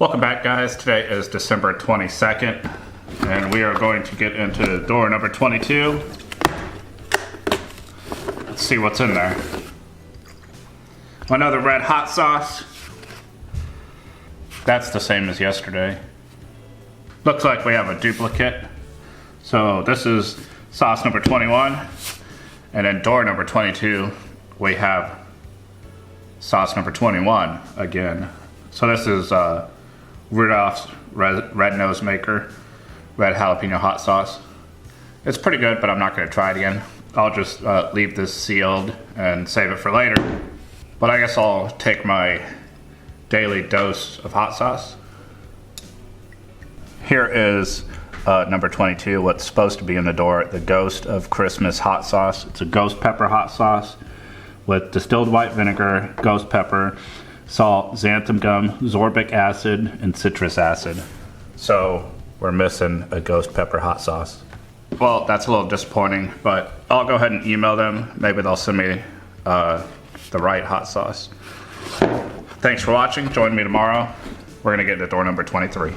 Welcome back, guys. Today is December 22nd, and we are going to get into door number 22. Let's see what's in there. Another red hot sauce. That's the same as yesterday. Looks like we have a duplicate. So this is sauce number 21, and then door number 22, we have sauce number 21 again. So this is Rudolph's Red Nose Maker Red Jalapeno Hot Sauce. It's pretty good, but I'm not going to try it again. I'll just leave this sealed and save it for later. But I guess I'll take my daily dose of hot sauce. Here is number 22, what's supposed to be in the door, the Ghost of Christmas Hot Sauce. It's a ghost pepper hot sauce with distilled white vinegar, ghost pepper, salt, xanthan gum, sorbic acid, and citrus acid. So we're missing a ghost pepper hot sauce. Well, that's a little disappointing, but I'll go ahead and email them. Maybe they'll send me the right hot sauce. Thanks for watching. Join me tomorrow. We're gonna get to door number 23.